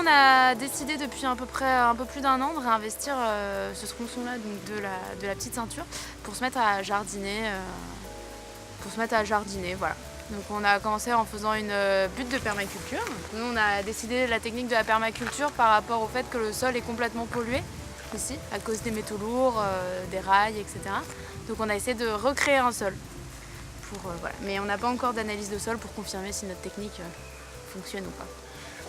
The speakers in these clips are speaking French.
on a décidé depuis à peu près un peu plus d'1 an de réinvestir ce tronçon-là donc de la petite ceinture pour se mettre à jardiner, voilà. Donc on a commencé en faisant une butte de permaculture. Nous on a décidé la technique de la permaculture par rapport au fait que le sol est complètement pollué ici à cause des métaux lourds, des rails, etc. Donc on a essayé de recréer un sol. Voilà. Mais on n'a pas encore d'analyse de sol pour confirmer si notre technique fonctionne ou pas.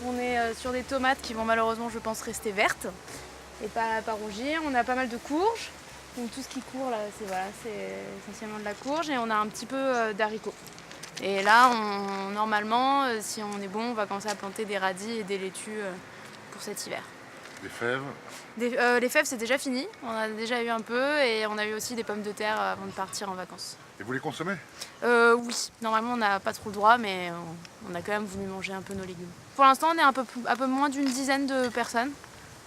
On est sur des tomates qui vont malheureusement, je pense, rester vertes et pas rougir. On a pas mal de courges. Donc tout ce qui court là, c'est essentiellement de la courge et on a un petit peu d'haricots. Et là, normalement, si on est bon, on va commencer à planter des radis et des laitues pour cet hiver. Des fèves? Les fèves, c'est déjà fini. On a déjà eu un peu et on a eu aussi des pommes de terre avant de partir en vacances. Et vous les consommez? Oui, normalement on n'a pas trop le droit, mais on a quand même voulu manger un peu nos légumes. Pour l'instant, on est un peu moins d'une dizaine de personnes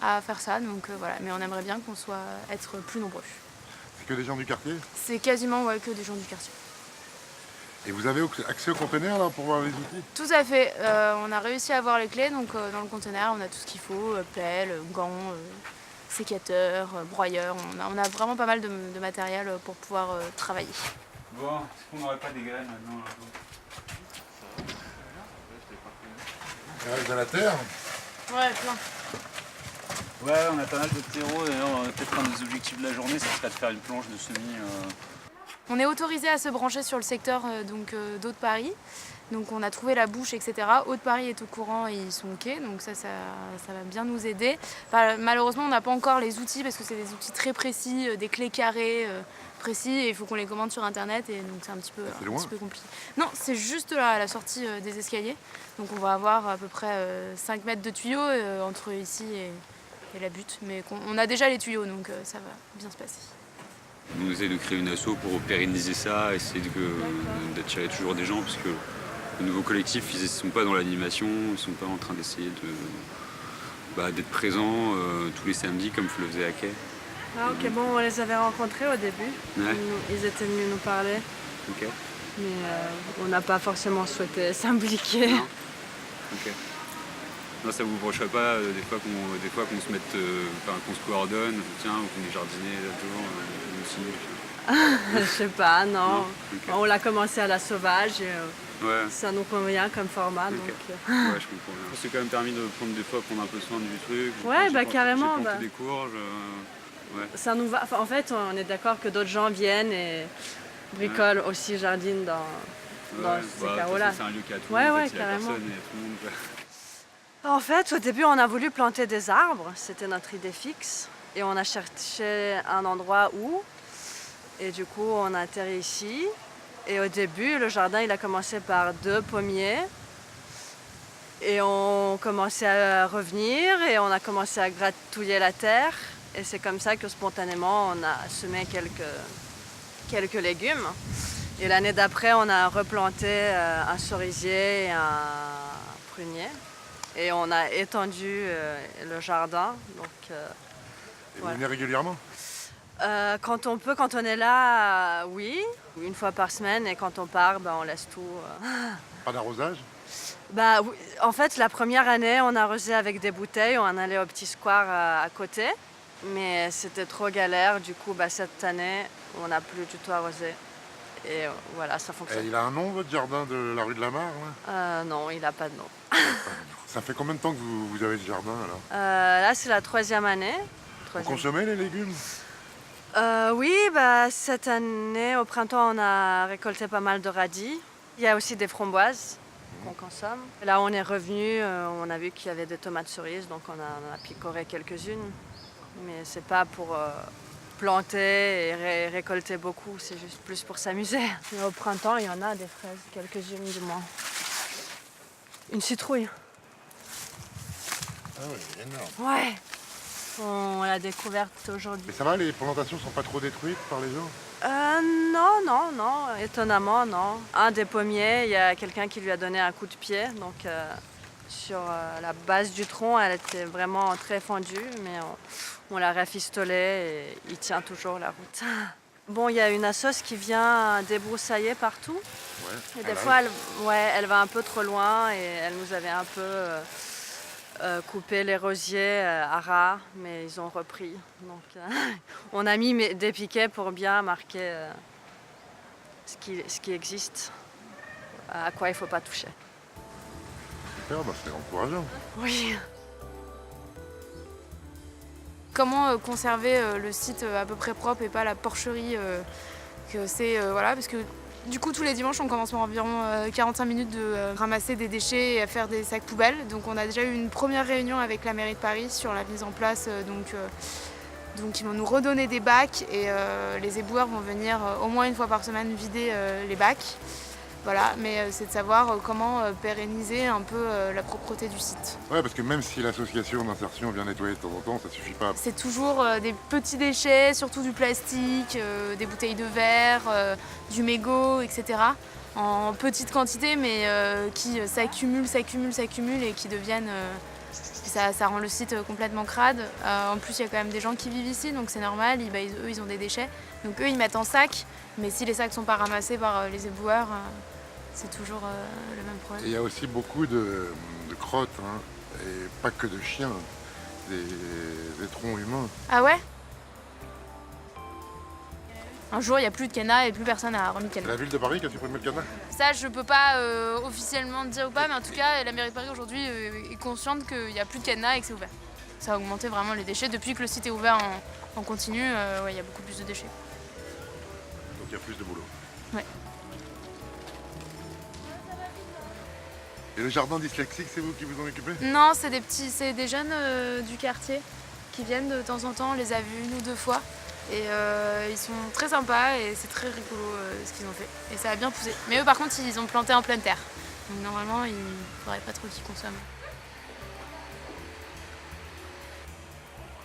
à faire ça, donc voilà. Mais on aimerait bien être plus nombreux. C'est que des gens du quartier? C'est quasiment que des gens du quartier. Et vous avez accès au conteneur là pour voir les outils? Tout à fait. On a réussi à avoir les clés, donc dans le conteneur, on a tout ce qu'il faut, pelle, gants, sécateur, broyeur. On a vraiment pas mal de matériel pour pouvoir travailler. Bon, est-ce qu'on n'aurait pas des graines maintenant là? Il reste de la terre? Ouais, plein. Ouais, on a pas mal de terreau. D'ailleurs, peut-être un des objectifs de la journée, ça serait de faire une planche de semis. On est autorisé à se brancher sur le secteur d'Haut de Paris. Donc on a trouvé la bouche, etc. Haut de Paris est au courant et ils sont OK, donc ça va bien nous aider. Enfin, malheureusement, on n'a pas encore les outils parce que c'est des outils très précis, des clés carrées précis et il faut qu'on les commande sur internet et donc c'est un petit peu compliqué. Non, c'est juste là à la sortie des escaliers. Donc on va avoir à peu près 5 mètres de tuyaux entre ici et la butte. Mais on a déjà les tuyaux, donc ça va bien se passer. On essaie de créer une asso pour pérenniser ça, essayer d'attirer toujours des gens parce que le nouveau collectif, ils ne sont pas dans l'animation, ils ne sont pas en train d'essayer d'être présents tous les samedis comme le faisait Hackey. Ah ok, bon, on les avait rencontrés au début. Ouais. Ils étaient venus nous parler. Ok. Mais on n'a pas forcément souhaité s'impliquer. Non. Ok. Non, ça vous brancherait pas des fois qu'on se mette, qu'on se coordonne, tiens, vous venez jardiner là-dedans, nous aussi. Je sais pas, non. Okay. On l'a commencé à la sauvage et ouais. ça nous convient comme format. Okay. Donc, ouais, je comprends bien. C'est quand même permis de prendre des fois, prendre un peu soin du truc. Ouais, bah carrément. J'ai planté des courges. Ouais. Ça nous va. Enfin, en fait, on est d'accord que d'autres gens viennent et bricolent aussi, jardinent dans ces carreaux-là. C'est un lieu qui a tout ouais, le monde, ouais, c'est carrément. la personne et tout le monde. En fait, au début, on a voulu planter des arbres. C'était notre idée fixe. Et on a cherché un endroit où. Et du coup, on a atterri ici. Et au début, le jardin, il a commencé par 2 pommiers. Et on commençait à revenir et on a commencé à gratouiller la terre. Et c'est comme ça que spontanément, on a semé quelques légumes. Et l'année d'après, on a replanté un cerisier et un prunier. Et on a étendu le jardin. Donc, et vous venez régulièrement? Quand on peut, quand on est là, oui. Une fois par semaine. Et quand on part, on laisse tout. Pas d'arrosage? Oui. En fait, la première année, on a arrosé avec des bouteilles. On allait au petit square à côté. Mais c'était trop galère. Du coup, cette année, on n'a plus du tout arrosé. Et voilà, ça fonctionne. Et il a un nom, votre jardin de la rue de la Mare là? Non, il n'a pas de nom. Ça fait combien de temps que vous avez ce jardin alors? Là, c'est la 3e année. Vous consommez les légumes? Oui, cette année, au printemps, on a récolté pas mal de radis. Il y a aussi des framboises qu'on consomme. Là, on est revenu, on a vu qu'il y avait des tomates cerises, donc on en a picoré quelques-unes. Mais c'est pas pour planter et récolter beaucoup, c'est juste plus pour s'amuser. Mais au printemps, il y en a des fraises, quelques-unes du moins. Une citrouille. Ah oui, énorme. Ouais. On l'a découverte aujourd'hui. Mais ça va, les plantations sont pas trop détruites par les gens? Non, étonnamment, non. Un des pommiers, il y a quelqu'un qui lui a donné un coup de pied, donc sur la base du tronc, elle était vraiment très fendue, mais on l'a rafistolé et il tient toujours la route. Bon, il y a une assoce qui vient débroussailler partout. Ouais. Et des fois, elle va un peu trop loin et elle nous avait un peu couper les rosiers à ras, mais ils ont repris. Donc, on a mis des piquets pour bien marquer ce qui existe, à quoi il ne faut pas toucher. Super, bah, c'est encourageant. Oui. Comment conserver le site à peu près propre et pas la porcherie que c'est, voilà, parce que du coup tous les dimanches on commence par environ 45 minutes de ramasser des déchets et à faire des sacs poubelles. Donc on a déjà eu une première réunion avec la mairie de Paris sur la mise en place, donc ils vont nous redonner des bacs et les éboueurs vont venir au moins une fois par semaine vider les bacs. Voilà, mais c'est de savoir comment pérenniser un peu la propreté du site. Ouais, parce que même si l'association d'insertion vient nettoyer de temps en temps, ça suffit pas. C'est toujours des petits déchets, surtout du plastique, des bouteilles de verre, du mégot, etc. En petite quantité, mais qui s'accumulent et qui deviennent... ça rend le site complètement crade. En plus, il y a quand même des gens qui vivent ici, donc c'est normal, eux, ils ont des déchets. Donc eux, ils mettent en sac, mais si les sacs ne sont pas ramassés par les éboueurs, c'est toujours le même Et problème. il y a aussi beaucoup de crottes, hein, et pas que de chiens, des troncs humains. Ah ouais? Un jour, il n'y a plus de canard et plus personne n'a remis de C'est canard. la ville de Paris qui a supprimé le canard. Ça, je peux pas officiellement dire ou pas, mais en tout cas, la mairie de Paris aujourd'hui est consciente qu'il n'y a plus de cadenas et que c'est ouvert. Ça a augmenté vraiment les déchets. Depuis que le site est ouvert en continu, ouais, il y a beaucoup plus de déchets. Donc il y a plus de boulot. Ouais. Et le jardin dyslexique, c'est vous qui vous en occupez? Non, c'est des jeunes du quartier qui viennent de temps en temps. On les a vus 1 ou 2 fois. Et ils sont très sympas et c'est très rigolo ce qu'ils ont fait. Et ça a bien poussé. Mais eux, par contre, ils ont planté en pleine terre. Donc normalement, il ne faudrait pas trop qu'ils consomment.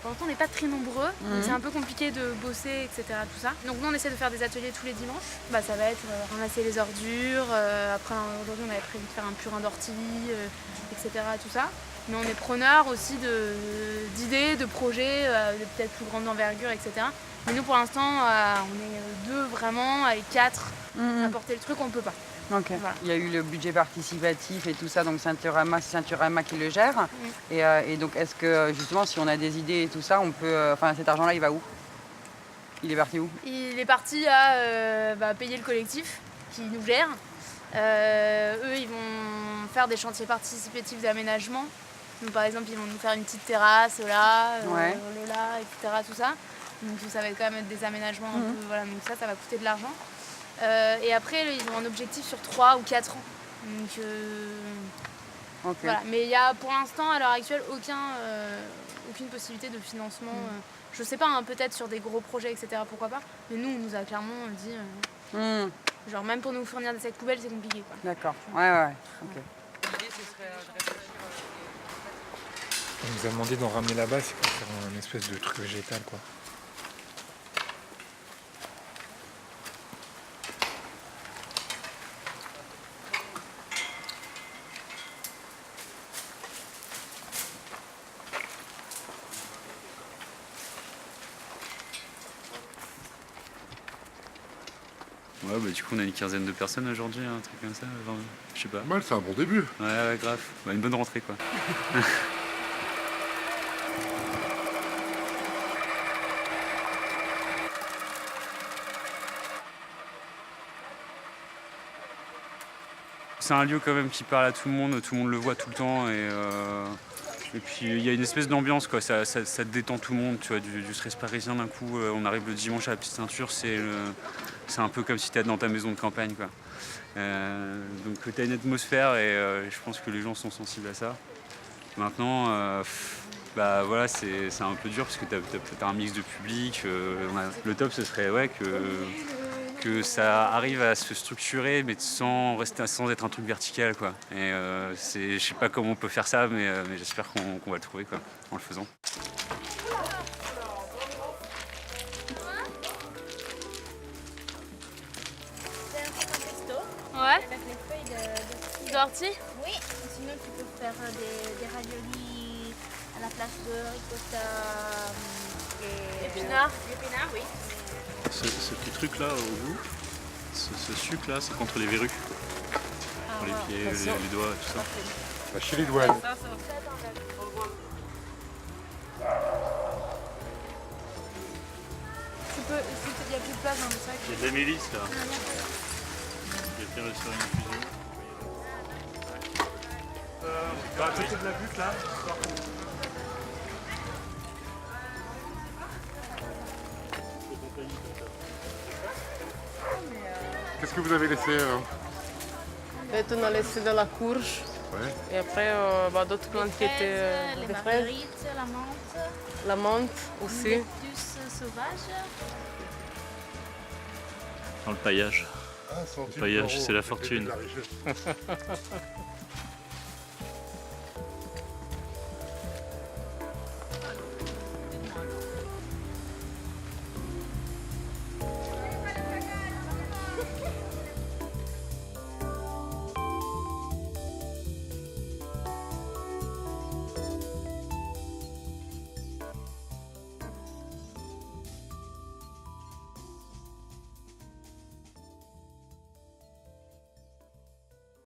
Pour l'instant, on n'est pas très nombreux, donc c'est un peu compliqué de bosser, etc. Tout ça. Donc nous, on essaie de faire des ateliers tous les dimanches. Bah, ça va être ramasser les ordures. Après, aujourd'hui, on avait prévu de faire un purin d'ortie, etc. Tout ça. Mais on est preneur aussi d'idées, de projets, de peut-être plus grande envergure, etc. Mais nous, pour l'instant, on est 2 vraiment, avec 4 à porter le truc, on ne peut pas. Ok. Voilà. Il y a eu le budget participatif et tout ça, donc Ceinturama, c'est Ceinturama qui le gère. Et donc, est-ce que justement, si on a des idées et tout ça, on peut. Enfin, cet argent-là, il va où? Il est parti où? Il est parti à payer le collectif qui nous gère. Eux, ils vont faire des chantiers participatifs d'aménagement. Donc, par exemple, ils vont nous faire une petite terrasse là, le là, etc. Tout ça. Donc ça va quand même être des aménagements un peu, voilà, donc ça va coûter de l'argent. Et après, ils ont un objectif sur 3 ou 4 ans. Donc voilà. Mais il y a pour l'instant, à l'heure actuelle, aucune possibilité de financement. Je sais pas, hein, peut-être sur des gros projets, etc. Pourquoi pas. Mais nous, on nous a clairement dit, genre même pour nous fournir des sacs poubelles, c'est compliqué, quoi. D'accord. Ouais. Ok. On nous a demandé d'en ramener là-bas, c'est pour faire un espèce de truc végétal, quoi. Ouais, bah du coup on a une quinzaine de personnes aujourd'hui, un truc comme ça, genre, je sais pas. Mal, c'est un bon début. Ouais, grave. Bah, une bonne rentrée quoi. C'est un lieu quand même qui parle à tout le monde le voit tout le temps et puis il y a une espèce d'ambiance quoi, ça détend tout le monde, tu vois, du stress parisien d'un coup, on arrive le dimanche à la petite ceinture, c'est un peu comme si tu étais dans ta maison de campagne quoi. Donc tu as une atmosphère et je pense que les gens sont sensibles à ça. Maintenant, bah voilà, c'est un peu dur parce que tu as un mix de public, le top ce serait ouais, que ça arrive à se structurer mais sans être un truc vertical quoi. Et je sais pas comment on peut faire ça mais j'espère qu'on va le trouver quoi, en le faisant. Ouais. Avec les feuilles D'ortie? Oui, sinon tu peux faire des raviolis à la place de ricotta et Épinards. l'épinard, oui. Ce petit truc là au bout, ce sucre là, c'est contre les verrues. Pour les pieds, les doigts, tout ça. La chili douane. Ça, peut, il n'y a plus de place dans le sac. Il y a de la mélisse là. Je vais faire sur une infusion. À côté de la butte là. Qu'est-ce que vous avez laissé alors? En fait, on a laissé de la courge Ouais. et après d'autres plantes qui étaient les des fraises, marguerites, la menthe, la menthe le aussi. cactus sauvage. Dans le paillage. Ah, Le paillage, c'est la fortune. La richesse.